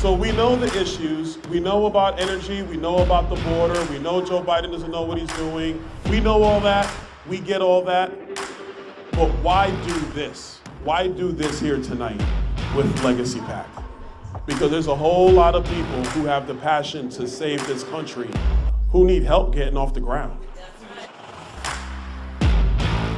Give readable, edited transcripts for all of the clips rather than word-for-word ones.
So we know the issues, we know about energy, we know about the border, we know Joe Biden doesn't know what he's doing. We know all that, we get all that. But why do this? Why do this here tonight with Legacy PAC? Because there's a whole lot of people who have the passion to save this country who need help getting off the ground.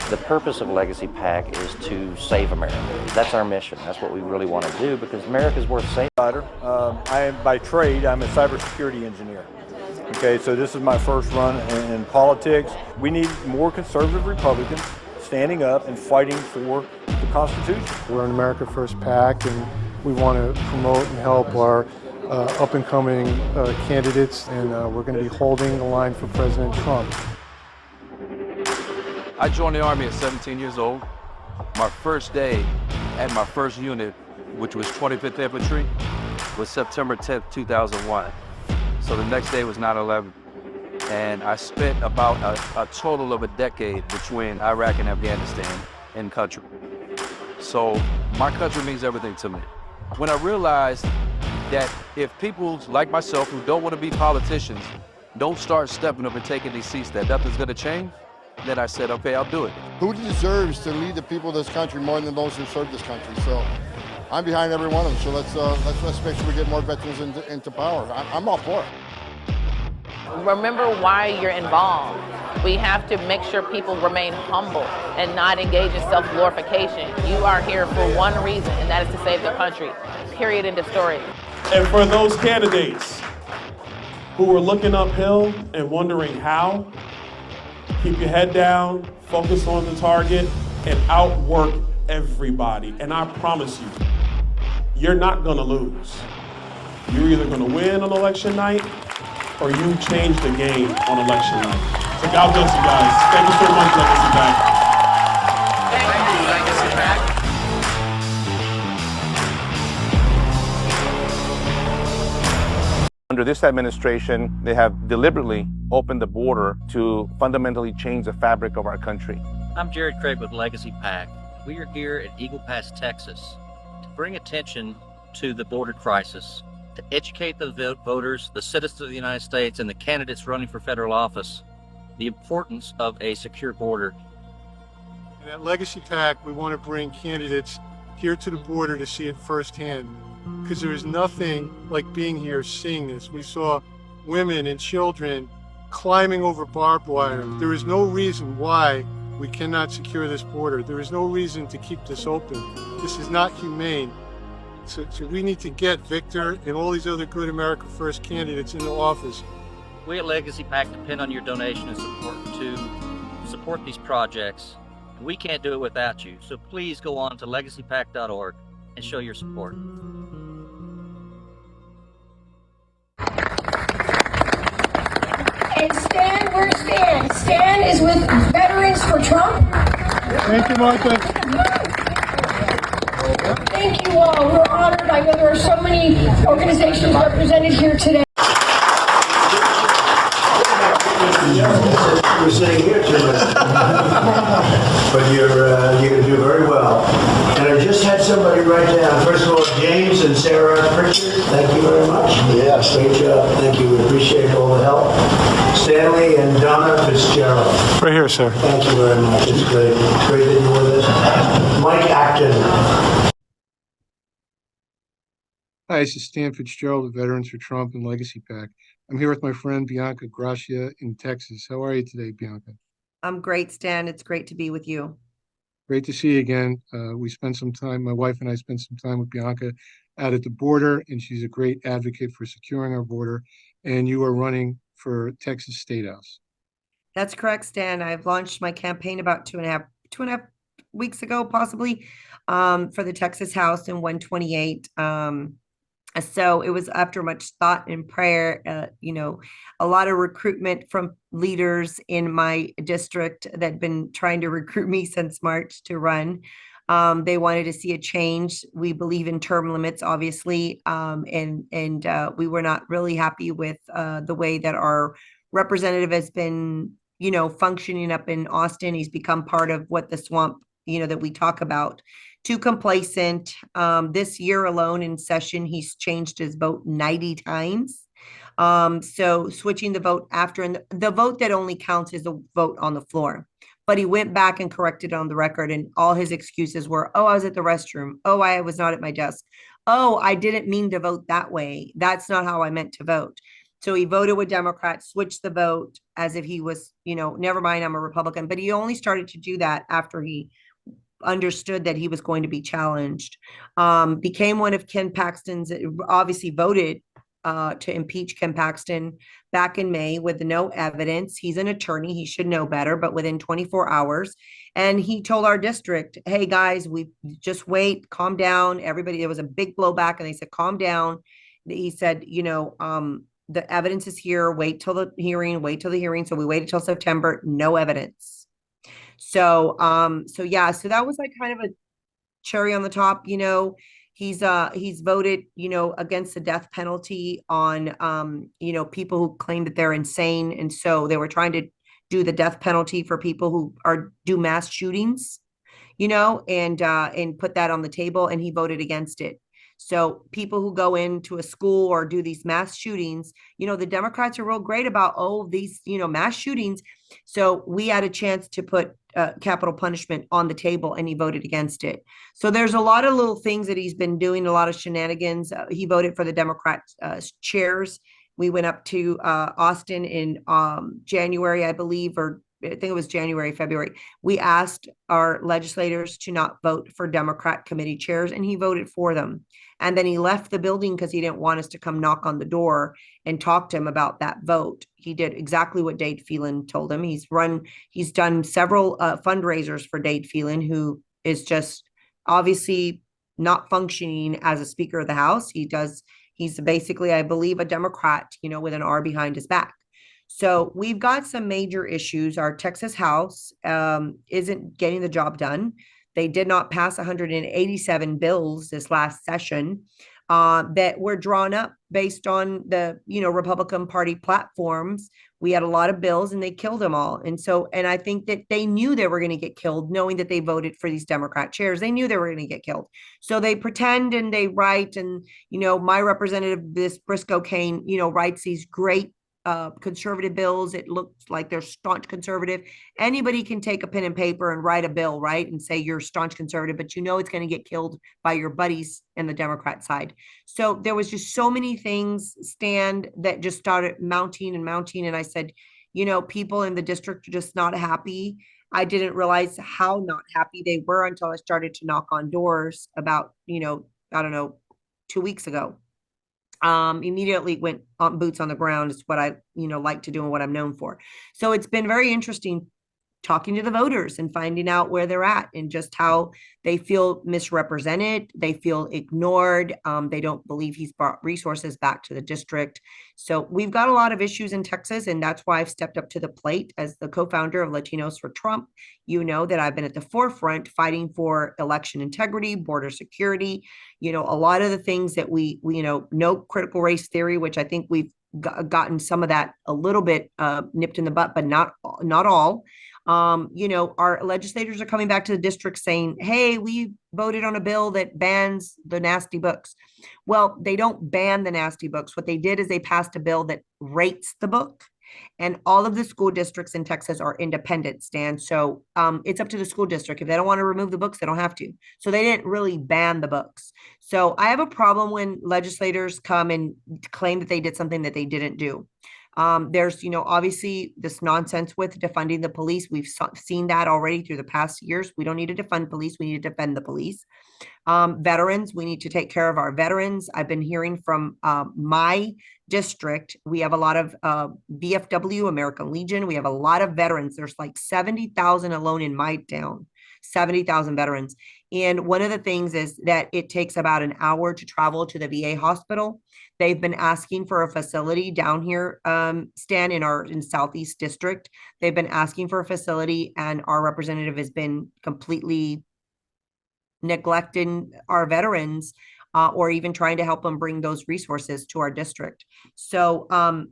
The purpose of Legacy PAC is to save America. That's our mission. That's what we really want to do because America is worth saving. I am by trade, I'm a cybersecurity engineer. Okay, so this is my first run in politics. We need more conservative Republicans standing up and fighting for the Constitution. We're an America First PAC, and we want to promote and help our up-and-coming candidates, and we're going to be holding the line for President Trump. I joined the Army at 17 years old. My first day at my first unit, which was 25th Infantry, was September 10th, 2001. So the next day was 9/11. And I spent about a total of a decade between Iraq and Afghanistan in country. So my country means everything to me. When I realized that if people like myself who don't want to be politicians don't start stepping up and taking these seats, that nothing's going to change, then I said, okay, I'll do it. Who deserves to lead the people of this country more than those who serve this country? So I'm behind every one of them. So let's make sure we get more veterans into power. I'm all for it. Remember why you're involved. We have to make sure people remain humble and not engage in self-glorification. You are here for one reason, and that is to save the country. Period. End of story. And for those candidates who are looking uphill and wondering how, keep your head down, focus on the target, and outwork everybody. And I promise you, you're not gonna lose. You're either gonna win on election night or you change the game on election night. So God bless you guys. Thank you so much, Legacy PAC. Thank you, Legacy PAC. Under this administration, they have deliberately opened the border to fundamentally change the fabric of our country. I'm Jared Craig with Legacy PAC. We are here at Eagle Pass, Texas, to bring attention to the border crisis, to educate the voters, the citizens of the United States, and the candidates running for federal office, the importance of a secure border. And at Legacy PAC, we want to bring candidates here to the border to see it firsthand, because there is nothing like being here, seeing this. We saw women and children climbing over barbed wire. There is no reason why we cannot secure this border. There is no reason to keep this open. This is not humane. So we need to get Victor and all these other good America First candidates into office. We at Legacy PAC depend on your donation and support to support these projects. We can't do it without you. So please go on to legacypac.org and show your support. And Stan, where's Stan? Stan is with Veterans for Trump. Thank you, Martha. Thank you all. We're honored. I know there are so many organizations represented here today. We're sitting here tonight, but you're going to do very well. And I just had somebody write down, first of all, James and Sarah Pritchard, thank you very much. Yes. Great job. Thank you. We appreciate all the help. Stanley and Donna Fitzgerald. Right here, sir. Thank you very much. It's great. It's great that you're with us. Mike Acton. Hi, this is Stan Fitzgerald of Veterans for Trump and Legacy PAC. I'm here with my friend Bianca Gracia in Texas. How are you today, Bianca? I'm great, Stan. It's great to be with you. Great to see you again. We spent some time, my wife and I spent some time with Bianca out at the border, and she's a great advocate for securing our border. And you are running for Texas State House. That's correct, Stan. I've launched my campaign about two and a half weeks ago, possibly, for the Texas House in 128. So it was after much thought and prayer, a lot of recruitment from leaders in my district that had been trying to recruit me since March to run. They wanted to see a change. We believe in term limits, obviously, and we were not really happy with the way that our representative has been, functioning up in Austin. He's become part of what the swamp, that we talk about. too complacent. This year alone in session, he's changed his vote 90 times. So switching the vote after, and the vote that only counts is the vote on the floor. But he went back and corrected on the record, and all his excuses were, oh, I was at the restroom. Oh, I was not at my desk. Oh, I didn't mean to vote that way. That's not how I meant to vote. So he voted with Democrats, switched the vote as if he was, never mind, I'm a Republican. But he only started to do that after he understood that he was going to be challenged. Became one of Ken Paxton's, obviously voted to impeach Ken Paxton back in May with no evidence. He's an attorney. He should know better, but within 24 hours. And he told our district, hey, guys, we just wait, calm down. Everybody, there was a big blowback and they said, calm down. He said, the evidence is here. Wait till the hearing. So we waited till September, no evidence. So that was like kind of a cherry on the top. He's voted, against the death penalty on, people who claim that they're insane. And so they were trying to do the death penalty for people who do mass shootings, and put that on the table, and he voted against it. So people who go into a school or do these mass shootings, the Democrats are real great about, these, mass shootings. So we had a chance to put capital punishment on the table, and he voted against it. So there's a lot of little things that he's been doing, a lot of shenanigans. He voted for the Democrat chairs. We went up to Austin in January, I believe, or I think it was January, February. We asked our legislators to not vote for Democrat committee chairs, and he voted for them. And then he left the building because he didn't want us to come knock on the door and talk to him about that vote. He did exactly what Dade Phelan told him. He's done several fundraisers for Dade Phelan, who is just obviously not functioning as a Speaker of the House. He's basically, I believe, a Democrat, with an R behind his back. So we've got some major issues. Our Texas House isn't getting the job done. They did not pass 187 bills this last session that were drawn up based on the, Republican Party platforms. We had a lot of bills and they killed them all. And I think that they knew they were going to get killed, knowing that they voted for these Democrat chairs. They knew they were going to get killed. So they pretend and they write, and, my representative, this Briscoe Kane, writes these great conservative bills. It looks like they're staunch conservative. Anybody can take a pen and paper and write a bill, right? And say you're staunch conservative, but it's going to get killed by your buddies in the Democrat side. So there was just so many things, Stan, that just started mounting and mounting. And I said, people in the district are just not happy. I didn't realize how not happy they were until I started to knock on doors about, I don't know, 2 weeks ago. Immediately went on boots on the ground is what I, like to do and what I'm known for. So it's been very interesting talking to the voters and finding out where they're at and just how they feel misrepresented. They feel ignored. They don't believe he's brought resources back to the district. So we've got a lot of issues in Texas, and that's why I've stepped up to the plate as the co-founder of Latinos for Trump. You know that I've been at the forefront fighting for election integrity, border security, a lot of the things that we no critical race theory, which I think we've gotten some of that a little bit nipped in the butt, but not all. Our legislators are coming back to the district saying, hey, we voted on a bill that bans the nasty books. Well, they don't ban the nasty books. What they did is they passed a bill that rates the book. And all of the school districts in Texas are independent, Stan. So it's up to the school district. If they don't want to remove the books, they don't have to. So they didn't really ban the books. So I have a problem when legislators come and claim that they did something that they didn't do. There's, obviously this nonsense with defunding the police. We've seen that already through the past years. We don't need to defund police. We need to defend the police. Veterans, we need to take care of our veterans. I've been hearing from my district. We have a lot of VFW, American Legion. We have a lot of veterans. There's like 70,000 alone in my town, 70,000 veterans. And one of the things is that it takes about an hour to travel to the VA hospital. They've been asking for a facility down here, Stan, in Southeast District. They've been asking for a facility, and our representative has been completely neglecting our veterans, or even trying to help them bring those resources to our district. So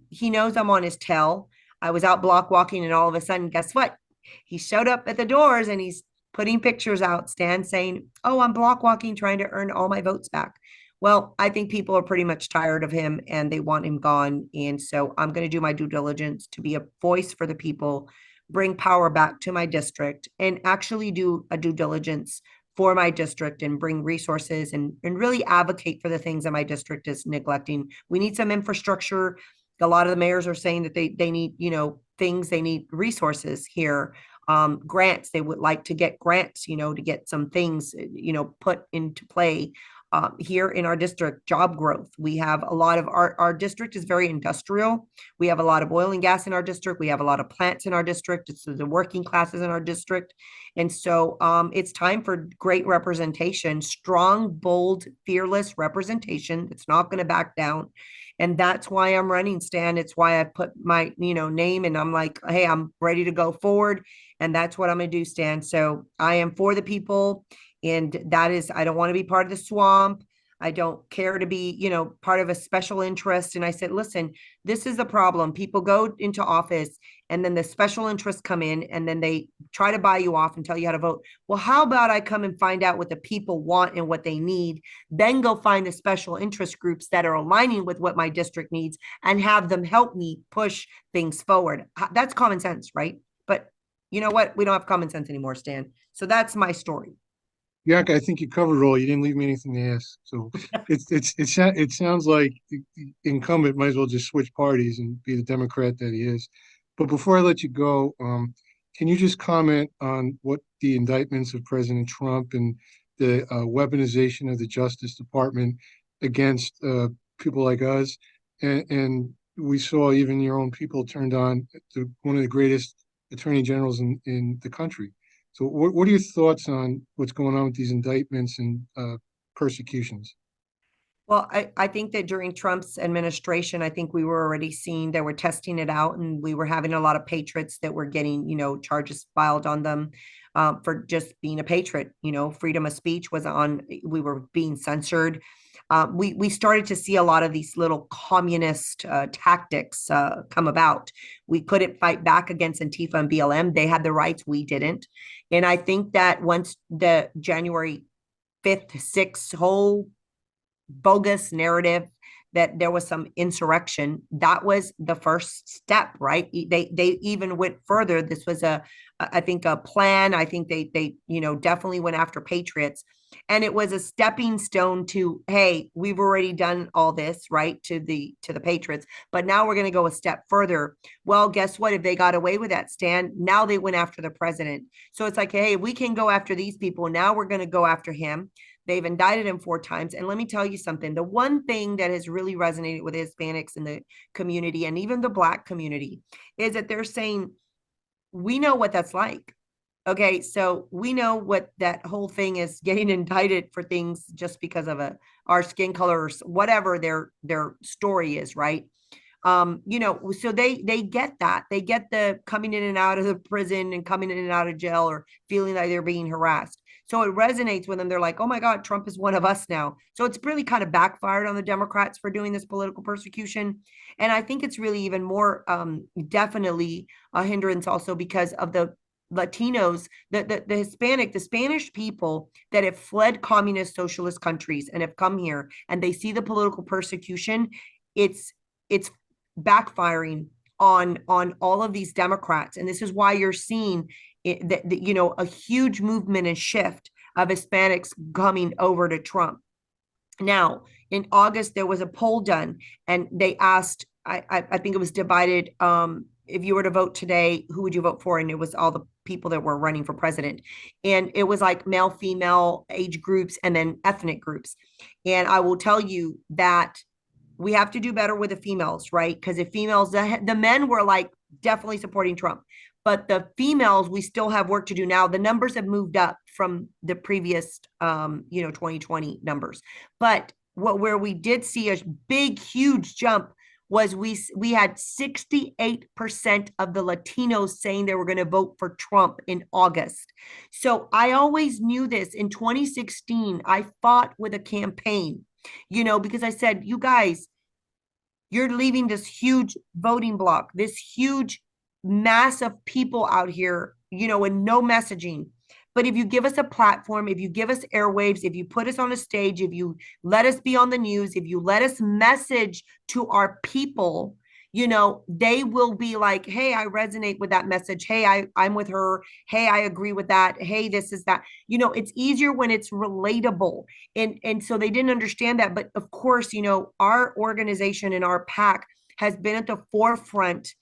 he knows I'm on his tail. I was out block walking, and all of a sudden, guess what? He showed up at the doors and he's putting pictures out, Stan saying, oh, I'm block walking, trying to earn all my votes back. Well, I think people are pretty much tired of him and they want him gone. And so I'm going to do my due diligence to be a voice for the people, bring power back to my district, and actually do a due diligence for my district and bring resources and really advocate for the things that my district is neglecting. We need some infrastructure. A lot of the mayors are saying that they need, things, they need resources here. Grants, they would like to get grants, to get some things, put into play. Here in our district, job growth. We have a lot of our district is very industrial. We have a lot of oil and gas in our district. We have a lot of plants in our district. It's the working classes in our district. And so it's time for great representation, strong, bold, fearless representation. It's not going to back down. And that's why I'm running, Stan. It's why I put my, name, and I'm like, hey, I'm ready to go forward. And that's what I'm going to do, Stan. So I am for the people. And that is, I don't want to be part of the swamp. I don't care to be, part of a special interest. And I said, listen, this is the problem. People go into office and then the special interests come in and then they try to buy you off and tell you how to vote. Well, how about I come and find out what the people want and what they need, then go find the special interest groups that are aligning with what my district needs and have them help me push things forward. That's common sense, right? But you know what? We don't have common sense anymore, Stan. So that's my story. Bianca, I think you covered it all. You didn't leave me anything to ask. So it sounds like the incumbent might as well just switch parties and be the Democrat that he is. But before I let you go, can you just comment on what the indictments of President Trump and the weaponization of the Justice Department against people like us? And we saw even your own people turned on to one of the greatest attorney generals in the country. So what are your thoughts on what's going on with these indictments and persecutions? Well, I think that during Trump's administration, I think we were already seeing they were testing it out, and we were having a lot of patriots that were getting, charges filed on them for just being a patriot. Freedom of speech was we were being censored. We started to see a lot of these little communist tactics come about. We couldn't fight back against Antifa and BLM. They had the rights, we didn't. And I think that once the January 5th, 6th whole bogus narrative that there was some insurrection, that was the first step, right? They even went further. This was I think a plan. I think they definitely went after patriots, and it was a stepping stone to, hey, we've already done all this, right, to the patriots, but now we're going to go a step further. Well, guess what? If they got away with that, Stan, now they went after the president. So it's like, hey, we can go after these people. Now we're going to go after him. They've indicted him 4 times. And let me tell you something. The one thing that has really resonated with Hispanics in the community and even the Black community is that they're saying, we know what that's like. Okay, so we know what that whole thing is, getting indicted for things just because of our skin color or whatever their story is, right? So they get that. They get the coming in and out of the prison and coming in and out of jail or feeling like they're being harassed. So it resonates with them. They're like, oh my God, Trump is one of us now. So it's really kind of backfired on the Democrats for doing this political persecution. And I think it's really even more definitely a hindrance also because of the Latinos, the Hispanic, the Spanish people that have fled communist socialist countries and have come here and they see the political persecution. It's backfiring on all of these Democrats. And this is why you're seeing a huge movement and shift of Hispanics coming over to Trump. Now, in August, there was a poll done and they asked, I think it was divided, if you were to vote today, who would you vote for? And it was all the people that were running for president. And it was like male, female, age groups, and then ethnic groups. And I will tell you that we have to do better with the females, right? Because the females, the men were like definitely supporting Trump. But the females, we still have work to do now. The numbers have moved up from the previous, 2020 numbers. But where we did see a big, huge jump was we had 68% of the Latinos saying they were going to vote for Trump in August. So I always knew this. In 2016, I fought with a campaign, because I said, you guys, you're leaving this huge voting block, this huge mass of people out here, and no messaging. But if you give us a platform, if you give us airwaves, if you put us on a stage, if you let us be on the news, if you let us message to our people, you know, they will be like, hey, I resonate with that message. Hey, I'm with her. Hey, I agree with that. Hey, this is that. You know, it's easier when it's relatable. And so they didn't understand that. But of course, you know, our organization and our PAC has been at the forefront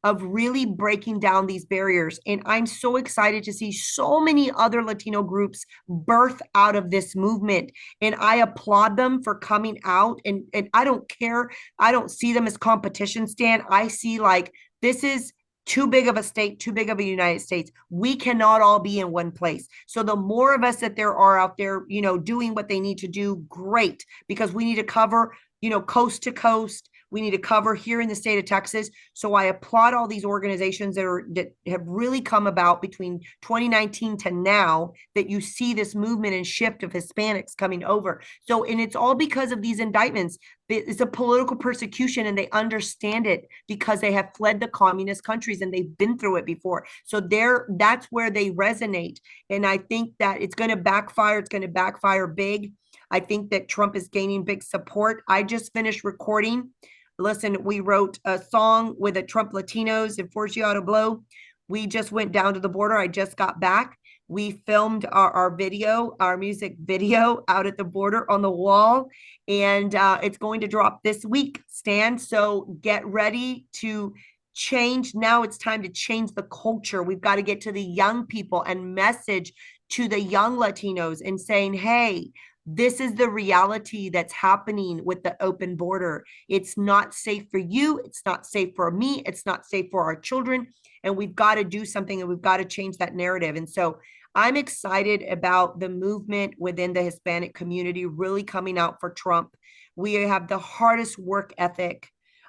of really breaking down these barriers. And I'm so excited to see so many other Latino groups birth out of this movement. And I applaud them for coming out. And I don't care. I don't see them as competition, Stan. I see like, this is too big of a state, too big of a United States. We cannot all be in one place. So the more of us that there are out there, you know, doing what they need to do, great, because we need to cover, you know, coast to coast. We need to cover here in the state of Texas. So I applaud all these organizations that have really come about between 2019 to now, that you see this movement and shift of Hispanics coming over. So, and it's all because of these indictments. It's a political persecution, and they understand it because they have fled the communist countries and they've been through it before. So that's where they resonate. And I think that it's going to backfire. It's going to backfire big. I think that Trump is gaining big support. I just finished recording. Listen, we wrote a song with the Trump Latinos in Forciado Blow. We just went down to the border. I just got back. We filmed our video, our music video out at the border on the wall. And it's going to drop this week, Stan. So get ready to change. Now it's time to change the culture. We've got to get to the young people and message to the young Latinos and saying, hey, this is the reality that's happening with the open border. It's not safe for you. It's not safe for me. It's not safe for our children. And we've got to do something, and we've got to change that narrative. And so I'm excited about the movement within the Hispanic community really coming out for Trump. We have the hardest work ethic,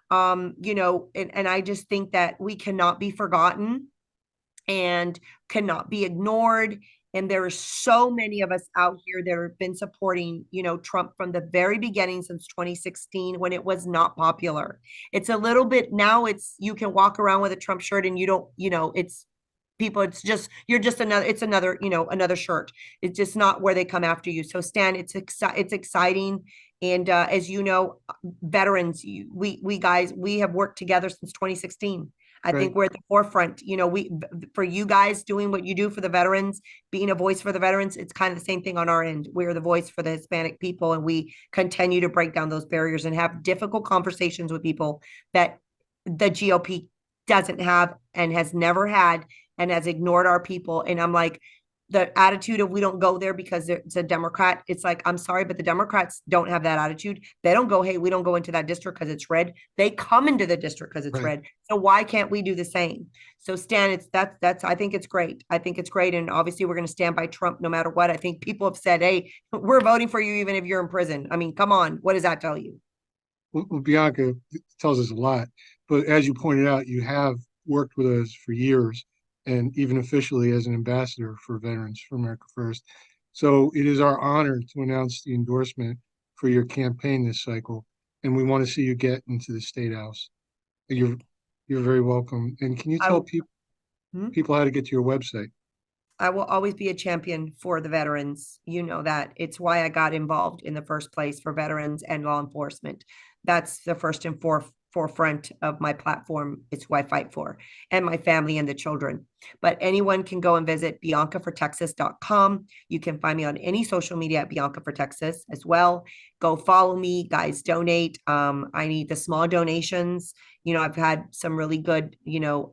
you know, and I just think that we cannot be forgotten and cannot be ignored. And there are so many of us out here that have been supporting, you know, Trump from the very beginning since 2016 when it was not popular. It's a little bit now, it's, you can walk around with a Trump shirt and you don't, you know, it's people, it's just, you're just another, it's another, you know, another shirt. It's just not where they come after you. So Stan, it's exciting. And as you know, veterans, we guys, we have worked together since 2016. I think we're at the forefront. You know, for you guys doing what you do for the veterans, being a voice for the veterans, it's kind of the same thing on our end. We're the voice for the Hispanic people, and we continue to break down those barriers and have difficult conversations with people that the GOP doesn't have and has never had and has ignored our people. And I'm like, the attitude of we don't go there because it's a Democrat. It's like, I'm sorry, but the Democrats don't have that attitude. They don't go, hey, we don't go into that district because it's red. They come into the district because it's red. So why can't we do the same? So Stan, that's I think it's great. I think it's great. And obviously we're going to stand by Trump no matter what. I think people have said, hey, we're voting for you even if you're in prison. I mean, come on. What does that tell you? Well, Bianca tells us a lot. But as you pointed out, you have worked with us for years, and even officially as an ambassador for Veterans for America First. So it is our honor to announce the endorsement for your campaign this cycle, and we want to see you get into the State House. You're very welcome. And can you tell people how to get to your website? I will always be a champion for the veterans. You know that. It's why I got involved in the first place for veterans and law enforcement. That's the first and forefront of my platform. It's who I fight for, and my family and the children. But anyone can go and visit biancafortexas.com. You can find me on any social media at Bianca for Texas as well. Go follow me, guys. Donate. I need the small donations. You know, I've had some really good, you know,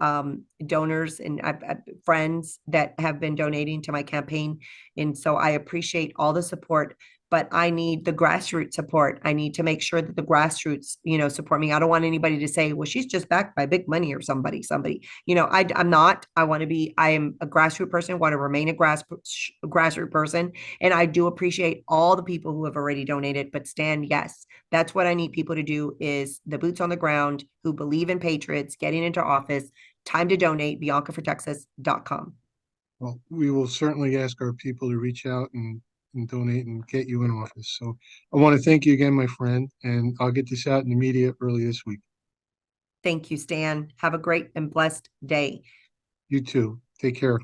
donors, and I've friends that have been donating to my campaign. And so I appreciate all the support, but I need the grassroots support. I need to make sure that the grassroots, you know, support me. I don't want anybody to say, well, she's just backed by big money or somebody, you know, I'm not. I am a grassroots person, want to remain a grassroots person. And I do appreciate all the people who have already donated, but Stan, yes, that's what I need people to do, is the boots on the ground who believe in patriots getting into office. Time to donate, biancafortexas.com. Well, we will certainly ask our people to reach out and donate and get you in office. So I want to thank you again, my friend, and I'll get this out in the media early this week. Thank you, Stan. Have a great and blessed day. You too. Take care.